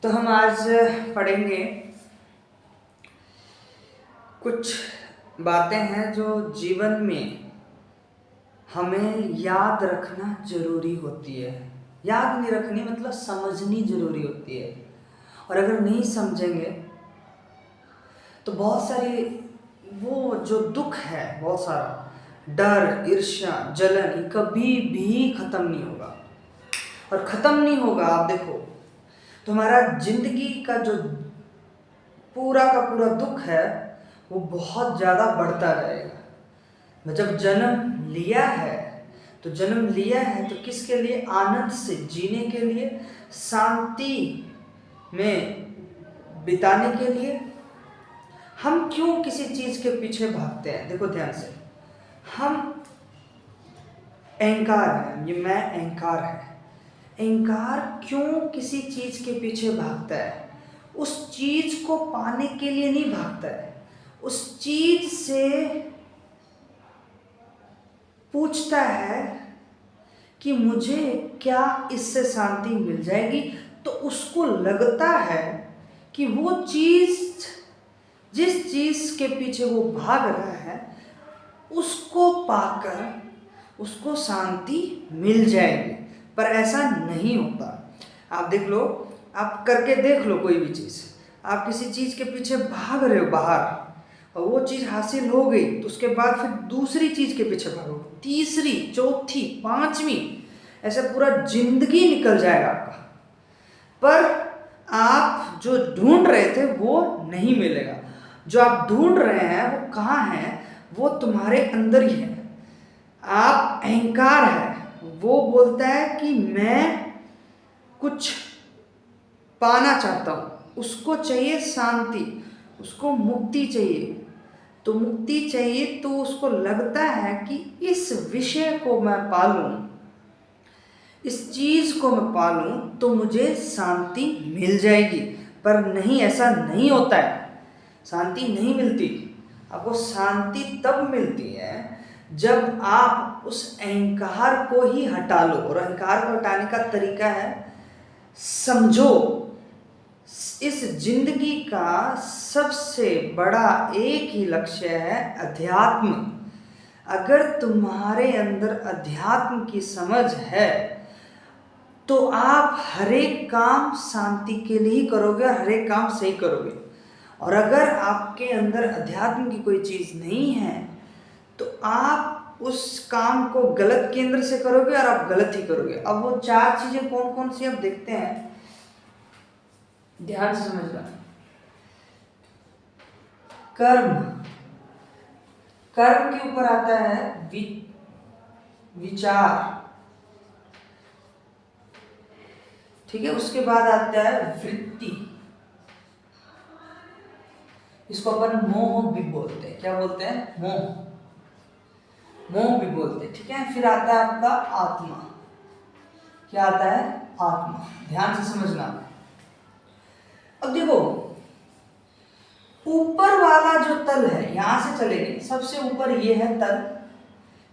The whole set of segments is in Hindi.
तो हम आज पढ़ेंगे कुछ बातें हैं जो जीवन में हमें याद रखना जरूरी होती है। याद नहीं रखनी मतलब समझनी जरूरी होती है। और अगर नहीं समझेंगे तो बहुत सारी वो जो दुख है, बहुत सारा डर, ईर्ष्या, जलन, ये कभी भी खत्म नहीं होगा। और खत्म नहीं होगा, आप देखो तो हमारा जिंदगी का जो पूरा का पूरा दुख है वो बहुत ज़्यादा बढ़ता जाएगा। जब जन्म लिया है तो जन्म लिया है तो किसके लिए? आनंद से जीने के लिए, शांति में बिताने के लिए। हम क्यों किसी चीज़ के पीछे भागते हैं? देखो ध्यान से, हम अहंकार है, ये मैं अहंकार है। अहंकार क्यों किसी चीज़ के पीछे भागता है? उस चीज़ को पाने के लिए नहीं भागता है, उस चीज़ से पूछता है कि मुझे क्या इससे शांति मिल जाएगी। तो उसको लगता है कि वो चीज़, जिस चीज़ के पीछे वो भाग रहा है, उसको पाकर उसको शांति मिल जाएगी। पर ऐसा नहीं होता। आप देख लो, आप करके देख लो कोई भी चीज़। आप किसी चीज़ के पीछे भाग रहे हो बाहर और वो चीज़ हासिल हो गई तो उसके बाद फिर दूसरी चीज़ के पीछे भागो, तीसरी, चौथी, पांचवी, ऐसे पूरा जिंदगी निकल जाएगा आपका। पर आप जो ढूंढ रहे थे वो नहीं मिलेगा। जो आप ढूंढ रहे हैं वो कहाँ है? वो तुम्हारे अंदर ही है। आप अहंकार है, वो बोलता है कि मैं कुछ पाना चाहता हूँ, उसको चाहिए शांति, उसको मुक्ति चाहिए। तो मुक्ति चाहिए तो उसको लगता है कि इस विषय को मैं पालूं, इस चीज़ को मैं पालूं तो मुझे शांति मिल जाएगी। पर नहीं, ऐसा नहीं होता है। शांति नहीं मिलती। आपको शांति तब मिलती है जब आप उस अहंकार को ही हटा लो। और अहंकार को हटाने का तरीका है, समझो इस जिंदगी का सबसे बड़ा एक ही लक्ष्य है अध्यात्म। अगर तुम्हारे अंदर अध्यात्म की समझ है तो आप हर एक काम शांति के लिए ही करोगे और हर एक काम सही करोगे। और अगर आपके अंदर अध्यात्म की कोई चीज़ नहीं है तो आप उस काम को गलत केंद्र से करोगे और आप गलत ही करोगे। अब वो चार चीज़ें कौन कौन सी आप देखते हैं, ध्यान से समझना। कर्म, कर्म के ऊपर आता है विचार, ठीक है। उसके बाद आता है वृत्ति, इसको अपन मोह भी बोलते हैं। क्या बोलते हैं? मोह, मोह भी बोलते हैं, ठीक है। फिर आता है आपका आत्मा। क्या आता है? आत्मा। ध्यान से समझना। अब देखो, ऊपर वाला जो तल है, यहां से चलेंगे, सबसे ऊपर ये है तल,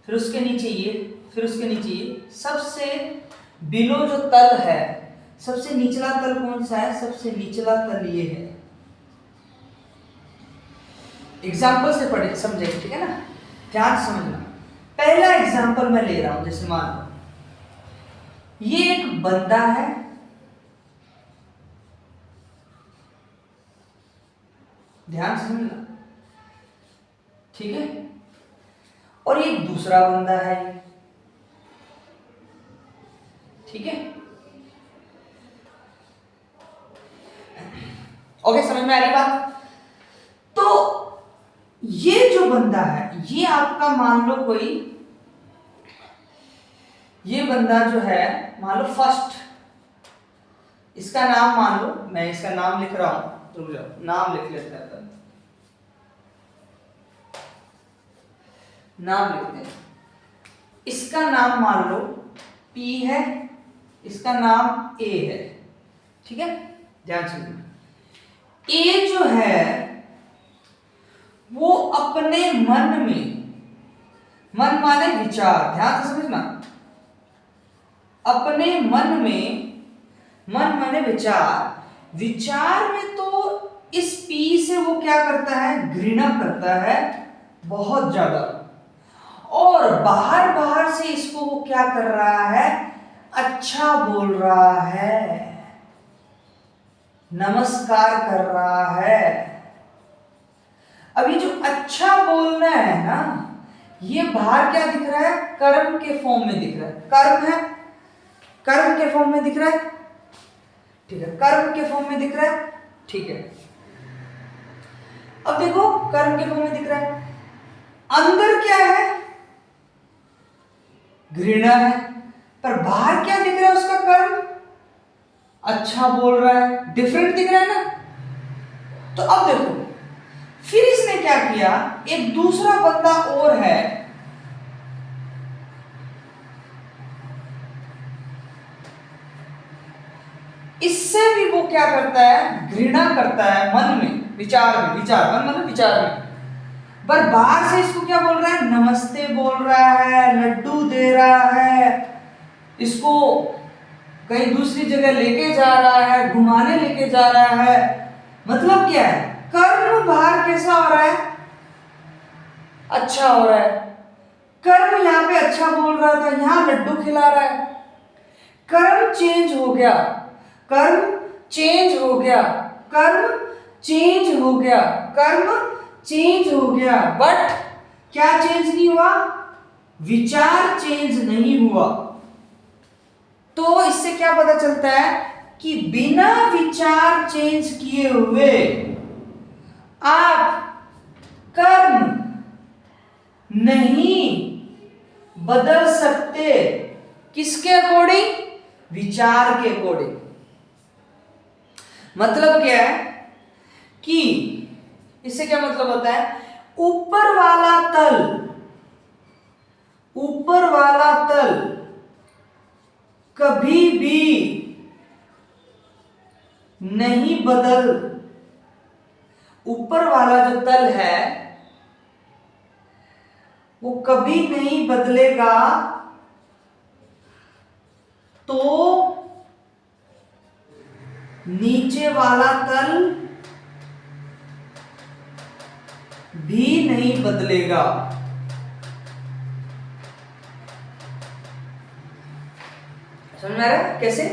फिर उसके नीचे ये, फिर उसके नीचे ये। सबसे बिलो जो तल है, सबसे निचला तल कौन सा है? सबसे निचला तल ये है। एग्जाम्पल से पढ़े समझेंगे, ठीक है ना। ध्यान से समझना। पहला एग्जाम्पल मैं ले रहा हूं, जैसे मान लो ये एक बंदा है, ध्यान से समझना, ठीक है। और ये दूसरा बंदा है, ठीक है। ओके, समझ में आ रही बात? तो ये जो बंदा है, ये आपका मान लो कोई, ये बंदा जो है मान लो फर्स्ट, इसका नाम मान लो, मैं इसका नाम लिख रहा हूं, रुक जाओ, नाम लिख लेते हैं, नाम लिखते हैं। इसका नाम मान लो P है, इसका नाम A है, ठीक है। ध्यान से सुनना। A जो है वो अपने मन में, मन माने विचार, ध्यान से समझना, अपने मन में, मन माने विचार, विचार में तो इस पी से वो क्या करता है, घृणा करता है बहुत ज्यादा, और बाहर बाहर से इसको वो क्या कर रहा है, अच्छा बोल रहा है, नमस्कार कर रहा है। अब ये जो अच्छा बोलना है ना, ये बाहर क्या दिख रहा है, कर्म के फॉर्म में दिख रहा है, कर्म है, कर्म के फॉर्म में दिख रहा है, ठीक है, कर्म के फॉर्म में दिख रहा है, ठीक है। अब देखो कर्म के फॉर्म में दिख रहा है, अंदर क्या है, घृणा है, पर बाहर क्या दिख रहा है उसका कर्म, अच्छा बोल रहा है, डिफरेंट दिख रहा है ना। तो अब देखो फिर इसने क्या किया, एक दूसरा बंदा और है, इससे भी वो क्या करता है, घृणा करता है मन में, विचार में, विचार मन मतलब विचार में, पर बाहर से इसको क्या बोल रहा है, नमस्ते बोल रहा है, लड्डू दे रहा है, इसको कहीं दूसरी जगह लेके जा रहा है, घुमाने लेके जा रहा है। मतलब क्या है, कर्म बाहर कैसा हो रहा है, अच्छा हो रहा है, कर्म यहाँ पे अच्छा बोल रहा था, यहाँ लड्डू खिला रहा है, कर्म चेंज हो गया, कर्म चेंज हो गया, कर्म चेंज हो गया, कर्म चेंज हो गया, बट क्या चेंज नहीं हुआ, विचार चेंज नहीं हुआ। तो इससे क्या पता चलता है कि बिना विचार चेंज किए हुए आप कर्म नहीं बदल सकते, किसके अकॉर्डिंग, विचार के अकॉर्डिंग। मतलब क्या है कि इससे क्या मतलब होता है, ऊपर वाला तल, ऊपर वाला तल कभी भी नहीं बदल, ऊपर वाला जो तल है वो कभी नहीं बदलेगा, तो नीचे वाला तल भी नहीं बदलेगा। समझ में आ रहा है कैसे,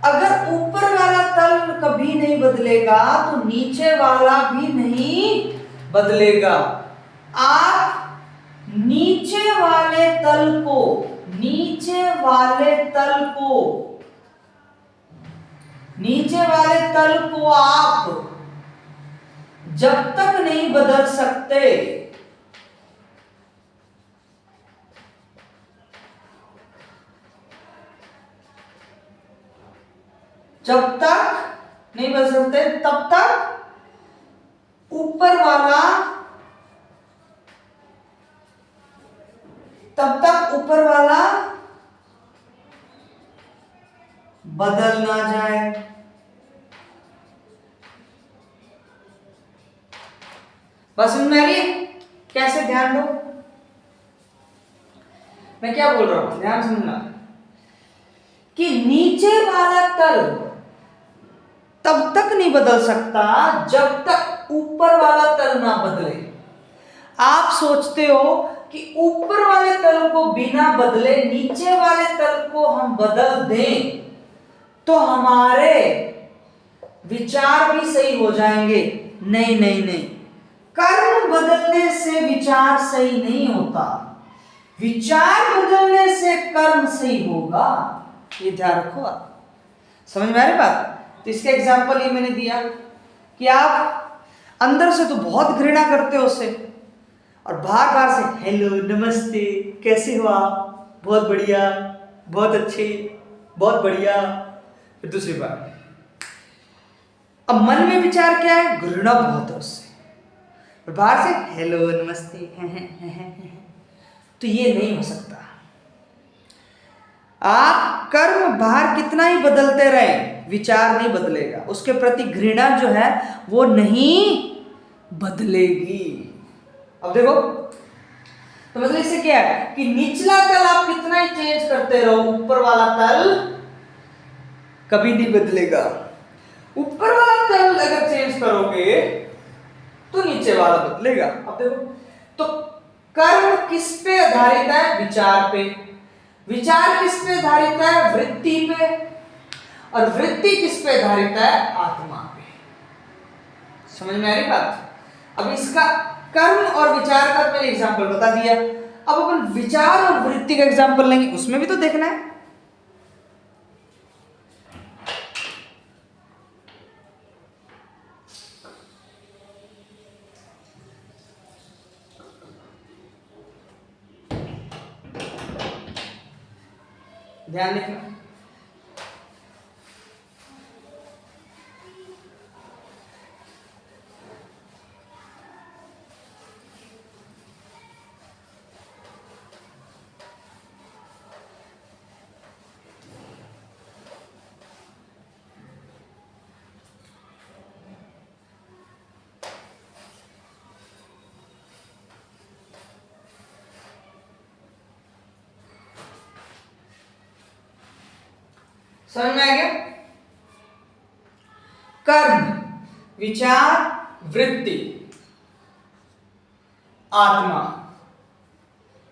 अगर ऊपर वाला तल कभी नहीं बदलेगा तो नीचे वाला भी नहीं बदलेगा। आप नीचे वाले तल को, नीचे वाले तल को, नीचे वाले तल को आप जब तक नहीं बदल सकते, जब तक नहीं बदल सकते तब तक ऊपर वाला, तब तक ऊपर वाला बदल ना जाए। बस समझ में आ रही है कैसे, ध्यान दो मैं क्या बोल रहा हूं, ध्यान समझना कि नीचे वाला तल तब तक नहीं बदल सकता जब तक ऊपर वाला तल ना बदले। आप सोचते हो कि ऊपर वाले तल को बिना बदले नीचे वाले तल को हम बदल दें तो हमारे विचार भी सही हो जाएंगे। नहीं नहीं नहीं, कर्म बदलने से विचार सही नहीं होता, विचार बदलने से कर्म सही होगा। ये ध्यान रखो आप, समझ में आ रही बात। तो इसका एग्जाम्पल ये मैंने दिया कि आप अंदर से तो बहुत घृणा करते हो उससे, और बाहर बाहर से हेलो नमस्ते कैसे हो आप, बहुत बढ़िया, बहुत अच्छे, बहुत बढ़िया। फिर दूसरी बात, अब मन में विचार क्या है, घृणा बहुत है उससे, और बाहर से हेलो नमस्ते तो ये नहीं हो सकता। आप कर्म बाहर कितना ही बदलते रहे, विचार नहीं बदलेगा, उसके प्रति घृणा जो है वो नहीं बदलेगी। अब देखो तो मतलब इससे क्या है कि निचला तल आप कितना ही चेंज करते रहो, ऊपर वाला तल कभी नहीं बदलेगा। ऊपर वाला तल अगर चेंज करोगे तो नीचे वाला बदलेगा। अब देखो, तो कर्म किस पे आधारित है? विचार पे। विचार किस पे आधारित है? वृत्ति पे। और वृत्ति किस पे आधारित है? आत्मा पे। समझ में आ रही बात? अब इसका कर्म और विचार का मैंने एग्जांपल बता दिया। अब अपन विचार और वृत्ति का एग्जांपल लेंगे, उसमें भी तो देखना है। ध्यान रखना। समझ में आ गया? कर्म, विचार, वृत्ति, आत्मा।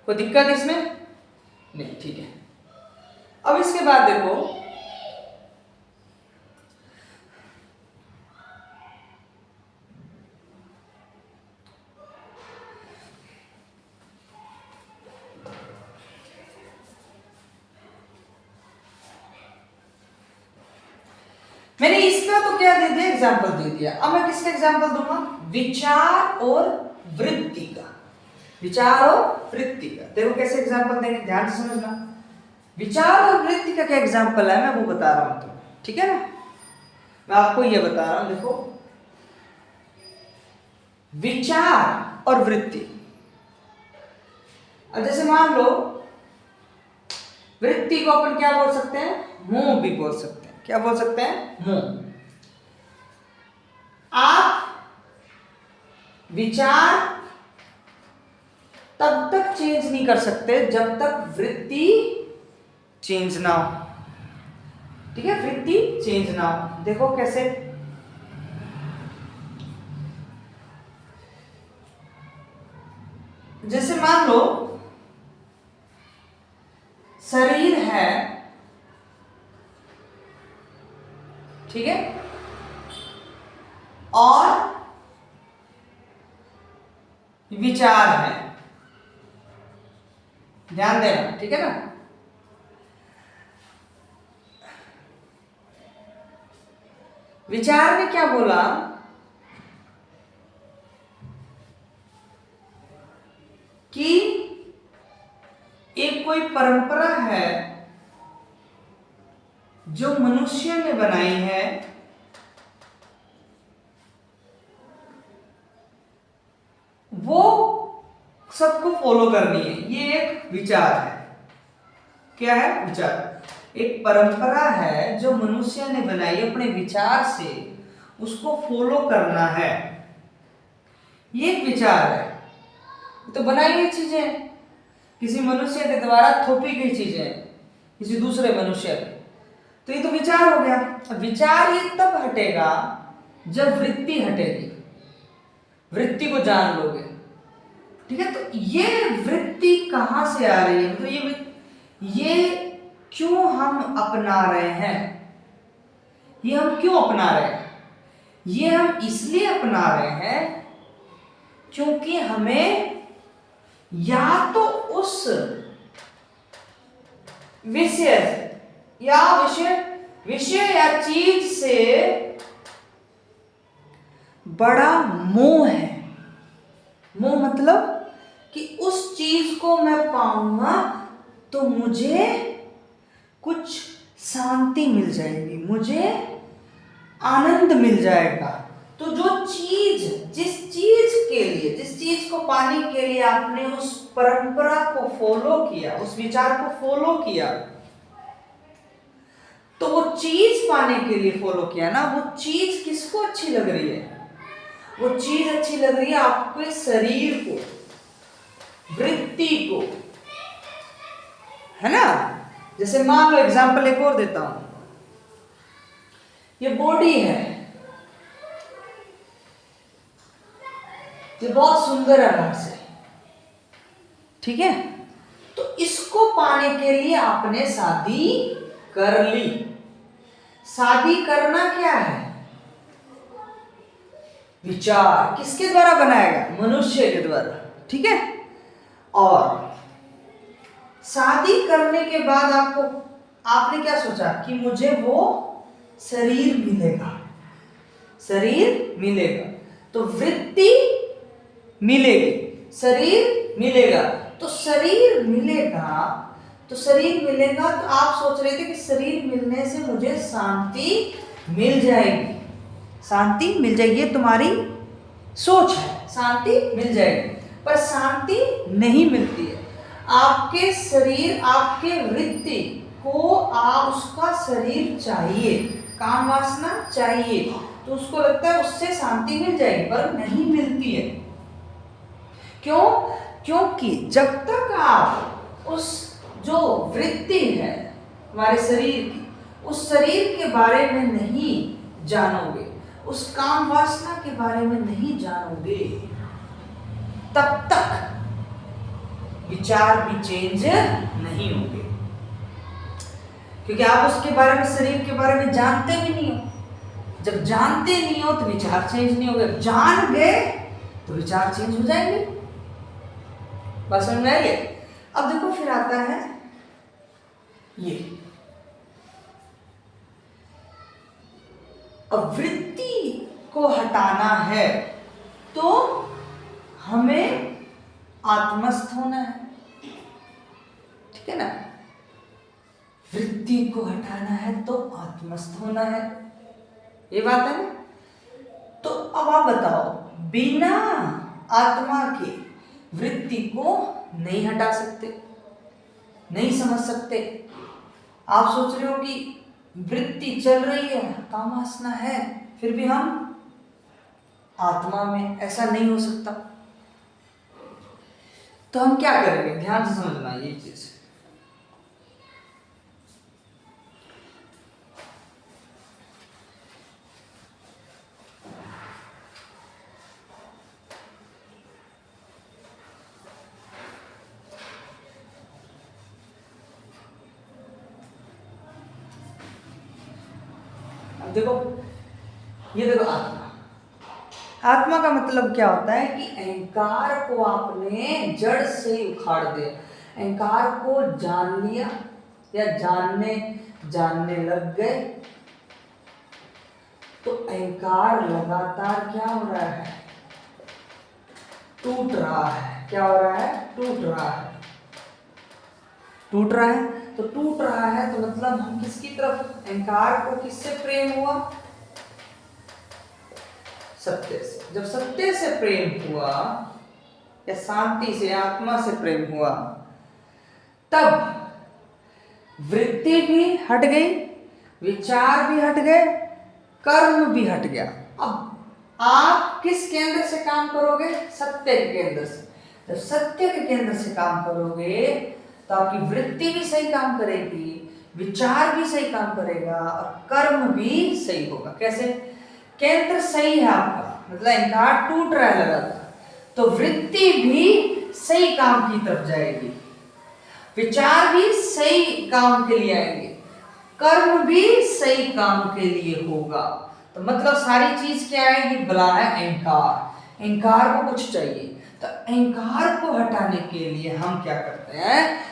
कोई दिक्कत इसमें नहीं? ठीक है। अब इसके बाद देखो, मैंने इसका तो क्या दे दिया? एग्जाम्पल दे दिया। अब मैं किसका एग्जाम्पल दूंगा? विचार और वृत्ति का। विचार और वृत्ति का देखो कैसे एग्जाम्पल देंगे, ध्यान से समझना। विचार और वृत्ति का क्या एग्जाम्पल है मैं वो बता रहा हूं तुम्हें, ठीक है ना? मैं आपको ये बता रहा हूं, देखो विचार और वृत्ति। अब जैसे मान लो वृत्ति को अपन क्या बोल सकते हैं? मोह भी बोल सकते हैं। क्या बोल सकते हैं? मोह। आप विचार तब तक चेंज नहीं कर सकते जब तक वृत्ति चेंज ना हो, ठीक है? वृत्ति चेंज ना हो। देखो कैसे, जैसे मान लो शरीर है, ठीक है, और विचार है। ध्यान देना, ठीक है ना? विचार ने क्या बोला कि एक कोई परंपरा है जो मनुष्य ने बनाई है, वो सबको फॉलो करनी है। ये एक विचार है। क्या है? विचार। एक परंपरा है जो मनुष्य ने बनाई, अपने विचार से उसको फॉलो करना है, ये एक विचार है। तो बनाई गई चीजें, किसी मनुष्य के द्वारा थोपी गई चीजें किसी दूसरे मनुष्य पे, तो ये तो विचार हो गया। अब विचार ये तब हटेगा जब वृत्ति हटेगी, वृत्ति को जान लोगे, ठीक है? तो ये वृत्ति कहां से आ रही है? तो ये क्यों हम अपना रहे हैं? ये हम क्यों अपना रहे हैं? ये हम इसलिए अपना रहे हैं क्योंकि हमें या तो उस विषय या चीज से बड़ा मोह है। मोह मतलब कि उस चीज को मैं पाऊंगा तो मुझे कुछ शांति मिल जाएगी, मुझे आनंद मिल जाएगा। तो जो चीज, जिस चीज को पाने के लिए आपने उस परंपरा को फॉलो किया, उस विचार को फॉलो किया, तो वो चीज पाने के लिए फॉलो किया ना, वो चीज किसको अच्छी लग रही है? वो चीज अच्छी लग रही है आपके शरीर को, वृत्ति को, है ना? जैसे मान लो एग्जाम्पल एक और देता हूं। ये बॉडी है, ये बहुत सुंदर है बाहर से, ठीक है। तो इसको पाने के लिए आपने शादी कर ली। शादी करना क्या है? विचार किसके द्वारा बनाया गया? मनुष्य के द्वारा, ठीक है। और शादी करने के बाद आपने क्या सोचा कि मुझे वो शरीर मिलेगा, शरीर मिलेगा तो वृत्ति मिलेगी, शरीर मिलेगा तो शरीर मिलेगा, तो शरीर मिलेगा तो आप सोच रहे थे कि शरीर मिलने से मुझे शांति मिल जाएगी, शांति मिल जाएगी, ये तुम्हारी सोच है, शांति मिल जाएगी। पर शांति नहीं मिलती है। आपके शरीर, आपके वृत्ति को आप उसका शरीर चाहिए, काम वासना चाहिए, तो उसको लगता है उससे शांति मिल जाएगी, पर नहीं मिलती है। क्यों? क्योंकि जब तक आप उस जो वृत्ति है हमारे शरीर की, उस शरीर के बारे में नहीं जानोगे, उस काम वासना के बारे में नहीं जानोगे, तब तक विचार भी चेंज नहीं होंगे। क्योंकि आप उसके बारे में, शरीर के बारे में जानते भी नहीं हो। जब जानते नहीं हो तो विचार चेंज नहीं होंगे, जान गए तो विचार चेंज हो जाएंगे। बस समझ में आई है? अब देखो फिर आता है ये, अब वृत्ति को हटाना है तो हमें आत्मस्थ होना है, ठीक है ना। वृत्ति को हटाना है तो आत्मस्थ होना है, ये बात है ना। तो अब आप बताओ, बिना आत्मा के वृत्ति को नहीं हटा सकते, नहीं समझ सकते। आप सोच रहे हो कि वृत्ति चल रही है, काम वासना है, फिर भी हम आत्मा में, ऐसा नहीं हो सकता। तो हम क्या करेंगे? ध्यान से समझना ये चीज। देखो, ये देखो आत्मा, आत्मा का मतलब क्या होता है कि अहंकार को आपने जड़ से उखाड़ दिया, अहंकार को जान लिया या जानने लग गए, तो अहंकार लगातार क्या हो रहा है? टूट रहा है। क्या हो रहा है? टूट रहा है, टूट रहा है। तो टूट रहा है तो मतलब हम किसकी तरफ, अहंकार को किससे प्रेम हुआ? सत्य से। जब सत्य से प्रेम हुआ या शांति से, आत्मा से प्रेम हुआ, तब वृत्ति भी हट गई, विचार भी हट गए, कर्म भी हट गया। अब आप किस केंद्र से काम करोगे? सत्य के केंद्र से। जब सत्य के केंद्र से काम करोगे तो आपकी वृत्ति भी सही काम करेगी, विचार भी सही काम करेगा और कर्म भी सही होगा। कैसे? केंद्र सही है आपका, मतलब अहंकार टूट रहा है लगातार, तो वृत्ति भी सही काम की तरफ जाएगी, विचार भी सही काम के लिए आएंगे, कर्म भी सही काम के लिए होगा। तो मतलब सारी चीज क्या आएगी? बला है अहंकार। अहंकार को कुछ चाहिए, तो अहंकार को हटाने के लिए हम क्या करते हैं?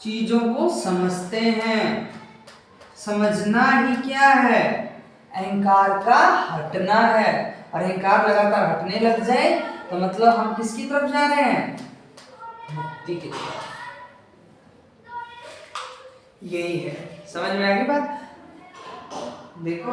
चीजों को समझते हैं। समझना ही क्या है? अहंकार का हटना है। और अहंकार लगातार हटने लग जाए तो मतलब हम किसकी तरफ जा रहे हैं? मुक्ति की तरफ। यही है, समझ में आ गई बात? देखो,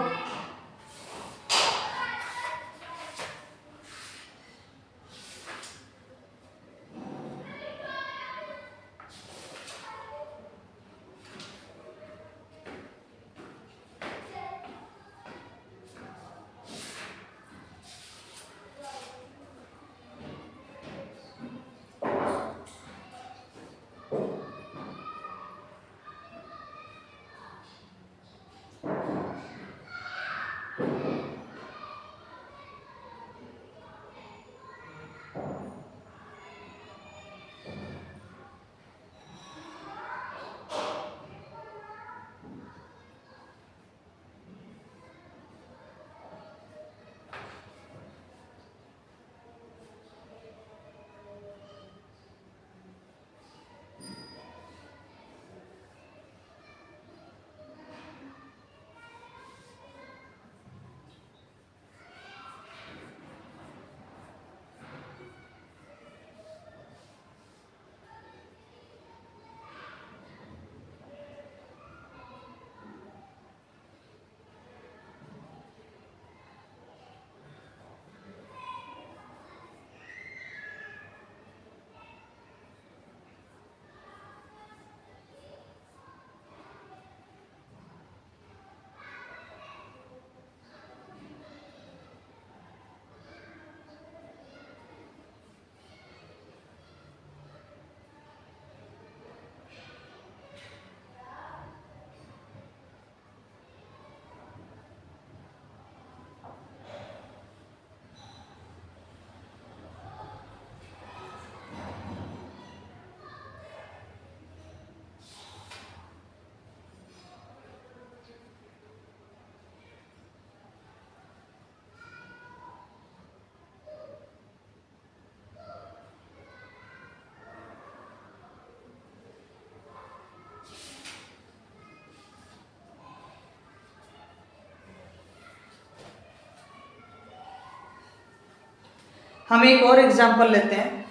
हम एक और एग्जाम्पल लेते हैं,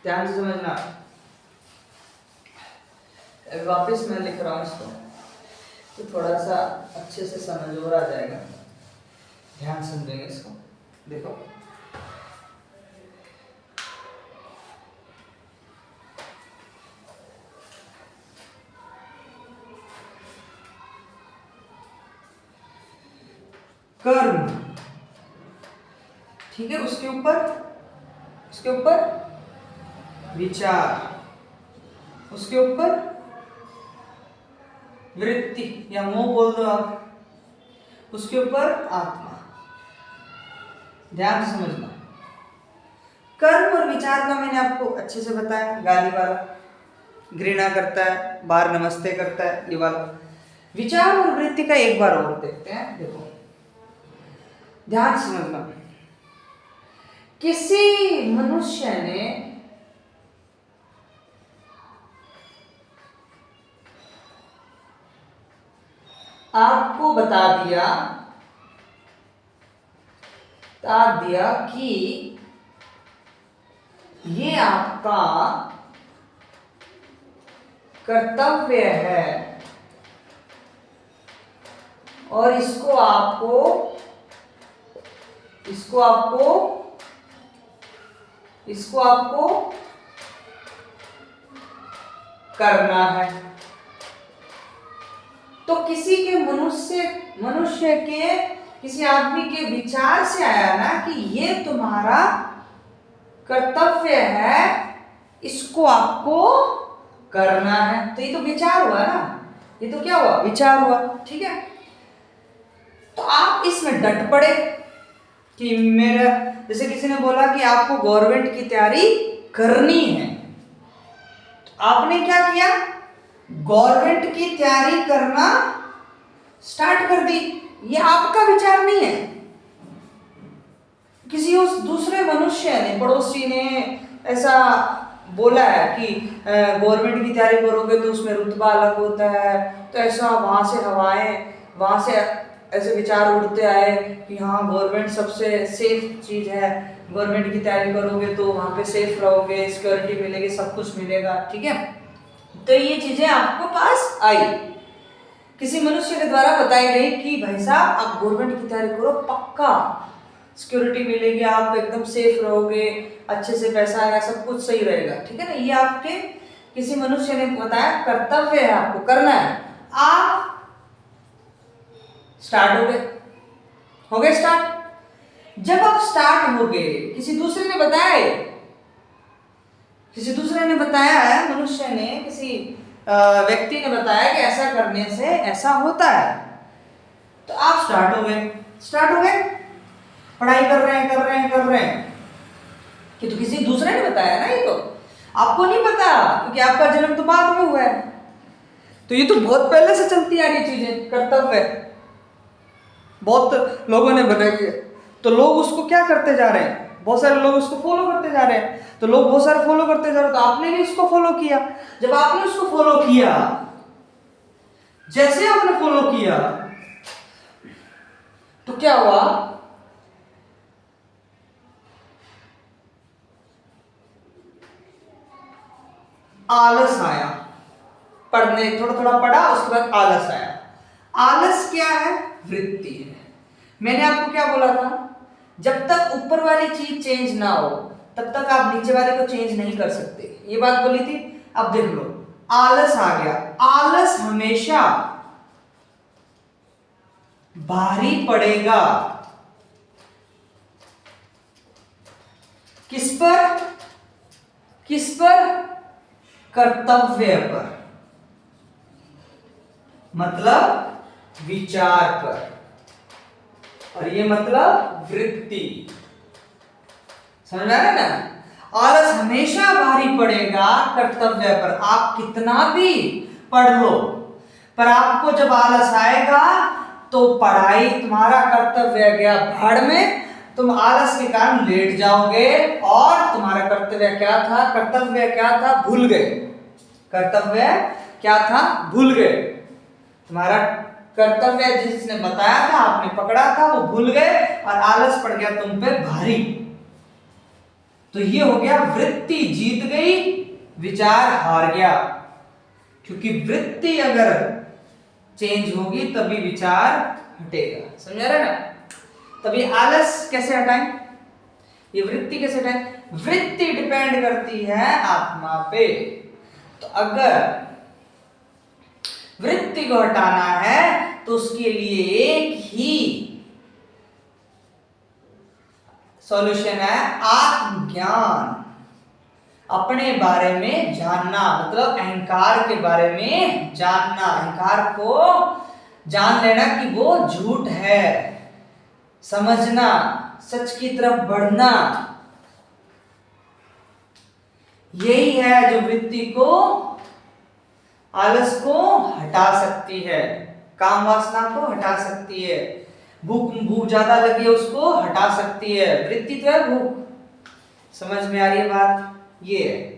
ध्यान से समझना। अभी वापस मैं लिख रहा हूं इसको तो थोड़ा सा अच्छे से समझ और आ जाएगा, ध्यान समझेंगे इसको। देखो कर्म, ठीक है, उसके ऊपर विचार, उसके ऊपर वृत्ति या मोह बोल दो आप, उसके ऊपर आत्मा। ध्यान से समझना, कर्म और विचार का मैंने आपको अच्छे से बताया, गाली वाला, घृणा करता है, बार नमस्ते करता है, ये वाला। विचार और वृत्ति का एक बार और देखते हैं। देखो ध्यान से समझना, किसी मनुष्य ने आपको बता दिया कि ये आपका कर्तव्य है और इसको आपको करना है। तो किसी के मनुष्य के किसी आदमी के विचार से आया ना कि ये तुम्हारा कर्तव्य है, इसको आपको करना है। तो ये तो विचार हुआ ना, ये तो क्या हुआ, विचार हुआ, ठीक है। तो आप इसमें डट पड़े कि मेरा, जैसे किसी ने बोला कि आपको गवर्नमेंट की तैयारी करनी है, तो आपने क्या किया, गवर्नमेंट की तैयारी करना स्टार्ट कर दी। ये आपका विचार नहीं है, किसी उस दूसरे मनुष्य ने, पड़ोसी ने ऐसा बोला है कि गवर्नमेंट की तैयारी करोगे तो उसमें रुतबा अलग होता है, तो ऐसा वहां से ऐसे विचार उड़ते आए कि हाँ गवर्नमेंट सबसे सेफ चीज है, गवर्नमेंट की तैयारी करोगे तो वहां पे सेफ रहोगे, सिक्योरिटी मिलेगी, सब कुछ मिलेगा, ठीक है। तो ये चीजें आपको पास आई, किसी मनुष्य के द्वारा बताई गई कि भाई साहब आप गवर्नमेंट की तैयारी करो, पक्का सिक्योरिटी मिलेगी, आप एकदम सेफ रहोगे, अच्छे से पैसा आएगा, सब कुछ सही रहेगा, ठीक है ना। ये आपके किसी मनुष्य ने बताया, कर्तव्य है, आपको करना है। आप स्टार्ट हो गए स्टार्ट। जब आप स्टार्ट हो गए, किसी दूसरे ने बताया है, मनुष्य ने, किसी व्यक्ति ने बताया कि ऐसा करने से ऐसा होता है, तो आप स्टार्ट हो गए, पढ़ाई कर रहे हैं कि तो किसी दूसरे ने बताया ना, ये तो आपको नहीं पता क्योंकि आपका जन्म तो बाद में हुआ है। तो ये तो बहुत पहले से चलती आ रही चीजें, कर्तव्य बहुत लोगों ने बनाई है, तो लोग उसको क्या करते जा रहे हैं, बहुत सारे लोग उसको फॉलो करते जा रहे हैं, तो लोग बहुत सारे फॉलो करते जा रहे हैं, तो आपने भी उसको फॉलो किया। जब आपने उसको फॉलो किया, जैसे आपने फॉलो किया तो क्या हुआ, आलस आया, पढ़ने थोड़ा पढ़ा, उसके बाद आलस आया। आलस क्या है, वृत्ति है। मैंने आपको क्या बोला था, जब तक ऊपर वाली चीज चेंज ना हो तब तक आप नीचे वाले को चेंज नहीं कर सकते, ये बात बोली थी। अब देख लो, आलस आ गया। आलस हमेशा भारी पड़ेगा किस पर, कर्तव्य पर, मतलब विचार पर, और ये मतलब वृत्ति। समझ आ रहा है ना। आलस हमेशा भारी पड़ेगा कर्तव्य पर। आप कितना भी पढ़ लो, पर आपको जब आलस आएगा तो पढ़ाई, तुम्हारा कर्तव्य गया भाड़ में, तुम आलस के कारण लेट जाओगे और तुम्हारा कर्तव्य क्या था, भूल गए। कर्तव्य क्या था, भूल गए। तुम्हारा कर्तव्य जिसने बताया था, आपने पकड़ा था, वो भूल गए और आलस पड़ गया तुम पे भारी। तो ये हो गया वृत्ति जीत गई, विचार हार गया। क्योंकि वृत्ति अगर चेंज होगी तभी विचार हटेगा। समझ रहे ना? तभी आलस कैसे हटाएं, ये वृत्ति कैसे हटाएं? वृत्ति डिपेंड करती है आत्मा पे। तो अगर वृत्ति को हटाना है तो उसके लिए एक ही सॉल्यूशन है, आत्मज्ञान। अपने बारे में जानना, मतलब अहंकार के बारे में जानना, अहंकार को जान लेना कि वो झूठ है, समझना, सच की तरफ बढ़ना। यही है जो वृत्ति को, आलस को हटा सकती है, काम वासना को हटा सकती है, भूख ज्यादा लगी है उसको हटा सकती है। वृत्ति तो है भूख। समझ में आ रही है बात? ये है।